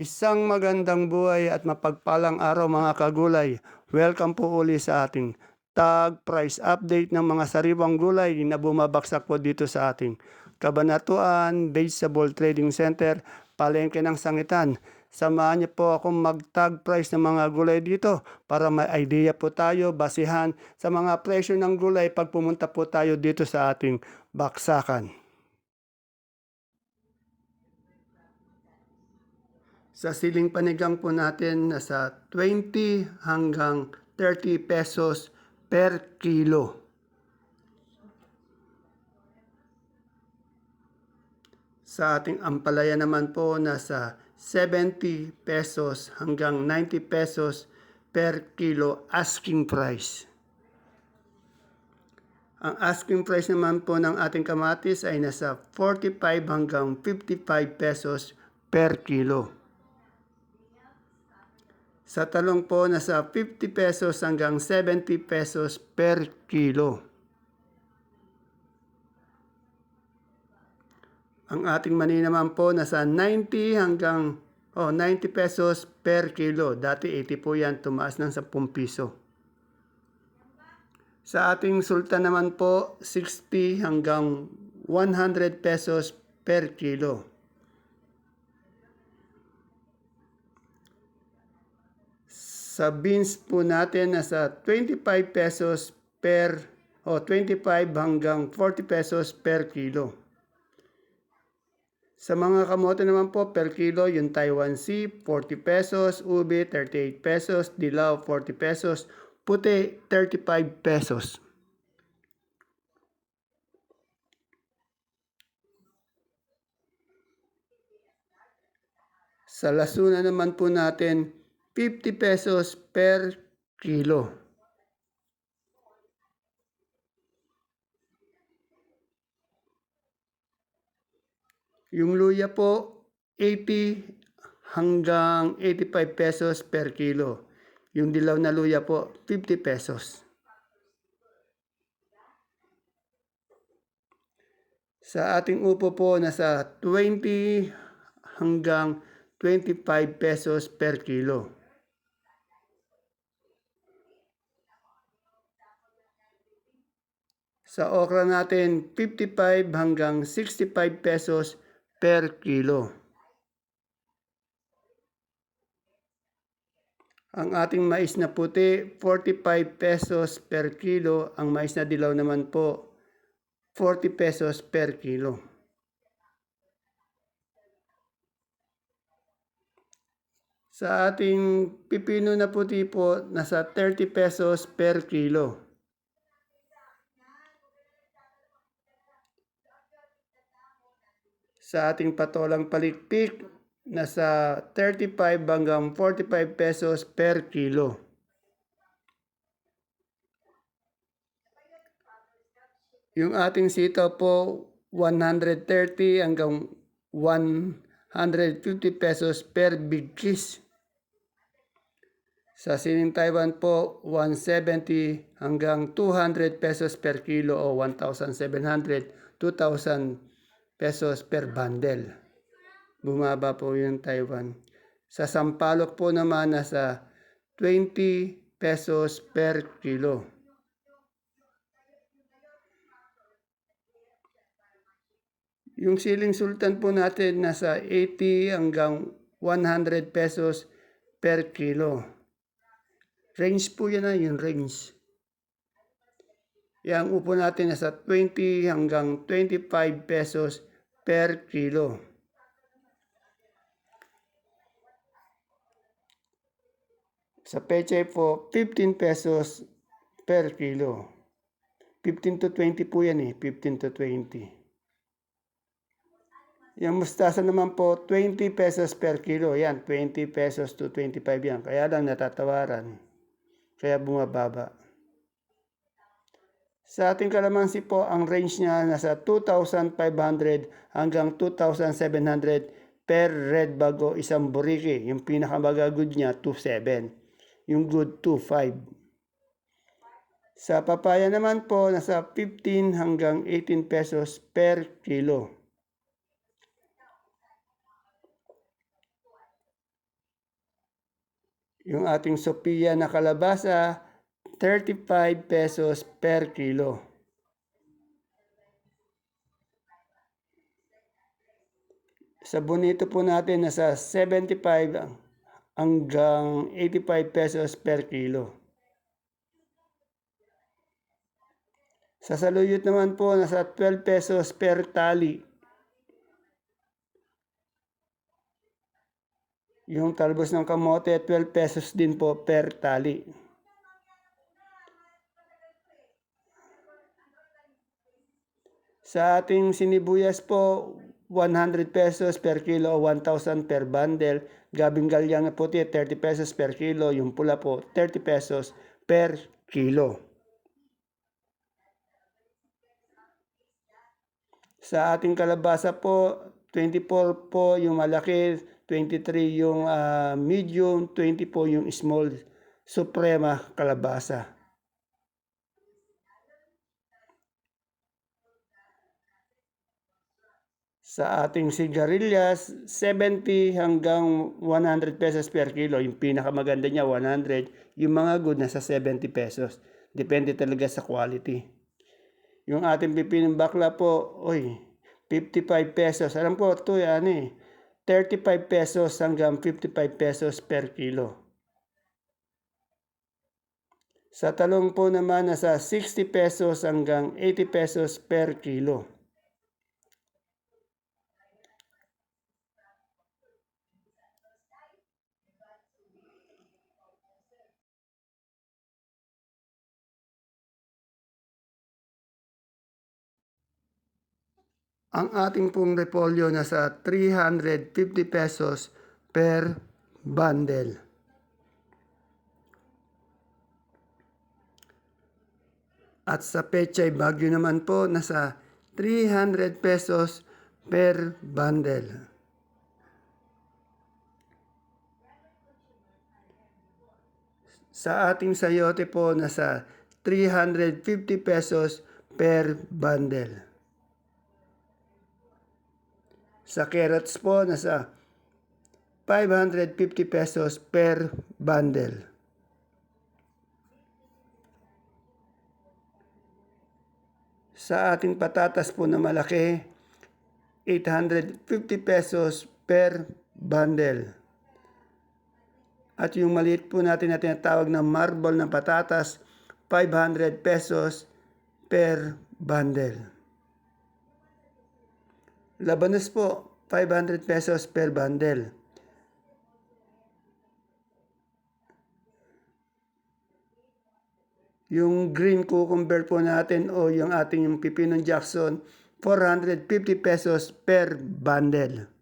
Isang magandang buhay at mapagpalang araw mga kagulay. Welcome po uli sa ating tag price update ng mga sariwang gulay na bumabaksak po dito sa ating Kabanatuan Vegetable Trading Center, Palengke ng Sangitan. Samahan niyo po akong mag-tag price ng mga gulay dito para may idea po tayo basihan sa mga presyo ng gulay pag pumunta po tayo dito sa ating baksakan. Sa siling panigang po natin, nasa 20 hanggang 30 pesos per kilo. Sa ating ampalaya naman po, nasa 70 pesos hanggang 90 pesos per kilo asking price. Ang asking price naman po ng ating kamatis ay nasa 45 hanggang 55 pesos per kilo. Sa talong po, nasa 50 pesos hanggang 70 pesos per kilo. Ang ating mani naman po, nasa 90 hanggang 90 pesos per kilo. Dati 80 po yan, tumaas ng 10 piso. Sa ating sultan naman po, 60 hanggang 100 pesos per kilo. Sa beans po natin, nasa 25 pesos 25 hanggang 40 pesos per kilo. Sa mga kamote naman po, per kilo, yung Taiwan Sea, 40 pesos, ube, 38 pesos, dilaw, 40 pesos, puti, 35 pesos. Sa lasuna naman po natin, 50 pesos per kilo. Yung luya po, 80 hanggang 85 pesos per kilo. Yung dilaw na luya po, 50 pesos. Sa ating upo po, nasa 20 hanggang 25 pesos per kilo. Sa okra natin, 55 hanggang 65 pesos per kilo. Ang ating mais na puti, 45 pesos per kilo. Ang mais na dilaw naman po, 40 pesos per kilo. Sa ating pipino na puti po, nasa 30 pesos per kilo. Sa ating patolang palikpik, nasa 35 hanggang 45 pesos per kilo. Yung ating sitaw po, 130 hanggang 150 pesos per big kiss. Sa sining Taiwan po, 170 hanggang 200 pesos per kilo o 1,700, 2,000 pesos per bundle. Bumaba po yung Taiwan. Sa Sampalok po naman, nasa 20 pesos per kilo. Yung siling sultan po natin, nasa 80 hanggang 100 pesos per kilo. Range po yan yung range. Yung upo natin, nasa 20 hanggang 25 pesos per kilo. Sa pechay po, 15 pesos per kilo. 15 to 20 po yan 15 to 20. Yung mustasa naman po, 20 pesos per kilo. Yan, 20 pesos to 25 yan. Kaya lang natatawaran. Kaya bumababa. Sa ating kalamansi po, ang range niya nasa 2,500 hanggang 2,700 per red bag o isang buriki. Yung pinakamagagood niya, 2,700. Yung good, 2,500. Sa papaya naman po, nasa 15 hanggang 18 pesos per kilo. Yung ating Sophia na kalabasa, 35 pesos per kilo. Sa bonito po natin, nasa 75 hanggang 85 pesos per kilo. Sa saluyot naman po, nasa 12 pesos per tali. Yung talbos ng kamote, 12 pesos din po per tali. Sa ating sinibuyas po, 100 pesos per kilo o 1,000 per bundle. Gabing galyang na puti, 30 pesos per kilo. Yung pula po, 30 pesos per kilo. Sa ating kalabasa po, 24 po yung malaki, 23 yung medium, 20 po yung small suprema kalabasa. Sa ating sigarilyas, 70 hanggang 100 pesos per kilo. Yung pinakamaganda niya, 100. Yung mga good, nasa 70 pesos. Depende talaga sa quality. Yung ating pipinong bakla po, 55 pesos. Alam po, ito yan 35 pesos hanggang 55 pesos per kilo. Sa talong po naman, nasa 60 pesos hanggang 80 pesos per kilo. Ang ating pong repolyo nasa 350 pesos per bundle. At sa Pechay Bagyo naman po nasa 300 pesos per bundle. Sa ating sayote po nasa 350 pesos per bundle. Sa carrots po nasa 550 pesos per bundle. Sa ating patatas po na malaki, 850 pesos per bundle. At yung maliit po natin na tinatawag na marble na patatas, 500 pesos per bundle. Labanos po, 500 pesos per bundle. Yung green cucumber po natin o yung ating yung pipinong Jackson, 450 pesos per bundle.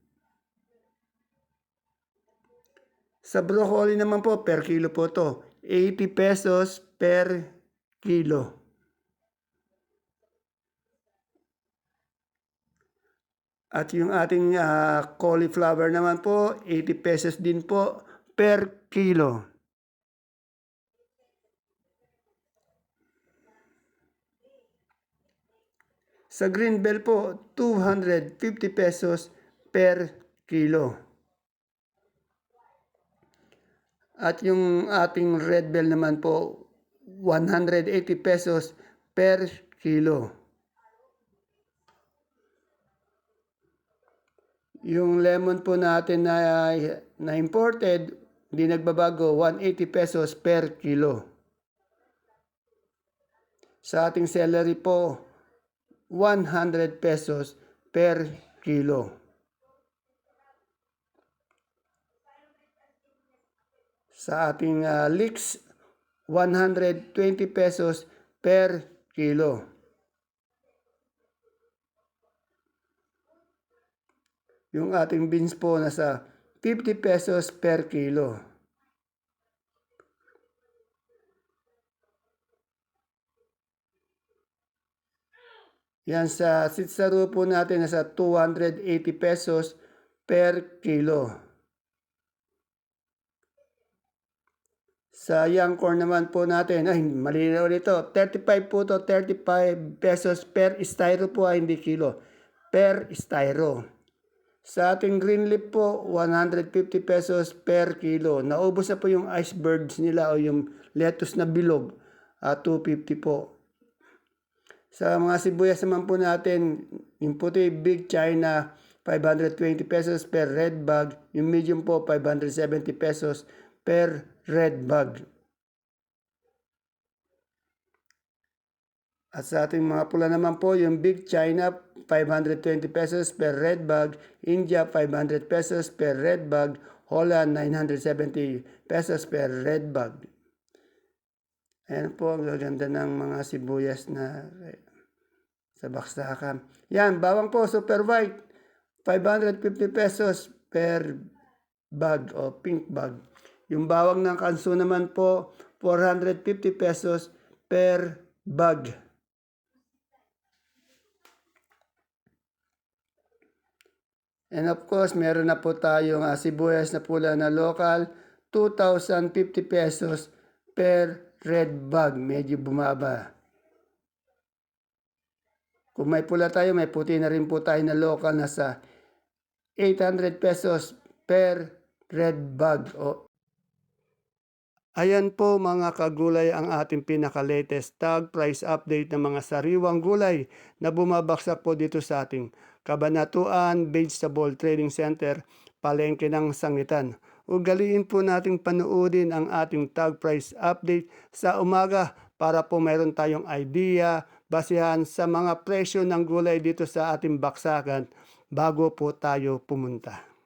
Sa broccoli naman po, per kilo po to, 80 pesos per kilo. At yung ating cauliflower naman po, 80 pesos din po per kilo. Sa green bell po, 250 pesos per kilo. At yung ating red bell naman po, 180 pesos per kilo. Yung lemon po natin na imported, hindi nagbabago, 180 pesos per kilo. Sa ating celery po, 100 pesos per kilo. Sa ating leeks, 120 pesos per kilo. Yung ating beans po nasa 50 pesos per kilo. Yan sa sitsaro po natin nasa 280 pesos per kilo. Sa young corn naman po natin, malinaw nito, 35 po to, 35 pesos per styro po, hindi kilo. Per styro. Sa ating green leaf po, 150 pesos per kilo. Naubos na po yung icebergs nila o yung lettuce na bilog, 250 po. Sa mga sibuyas naman po natin, yung puti Big China, 520 pesos per red bag. Yung medium po, 570 pesos per red bag. At sa ating mga pula naman po, yung Big China, 520 pesos per red bag. India, 500 pesos per red bag. Holland, 970 pesos per red bag. Ayan po, ang gaganda ng mga sibuyas na sa baksakan. Yan, bawang po, super white, 550 pesos per bag o pink bag. Yung bawang ng kanso naman po, 450 pesos per bag. And of course, meron na po tayong sibuyas na pula na local, 2,050 pesos per red bag. Medyo bumaba. Kung may pula tayo, may puti na rin po tayo na local na sa 800 pesos per red bag. Ayan po mga kagulay ang ating pinaka-latest tag price update ng mga sariwang gulay na bumabaksak po dito sa ating Kabanatuan Vegetable Trading Center, Palengke ng Sangitan. Ugaliin po nating panuodin ang ating tag price update sa umaga para po mayroon tayong idea basihan sa mga presyo ng gulay dito sa ating baksakan bago po tayo pumunta.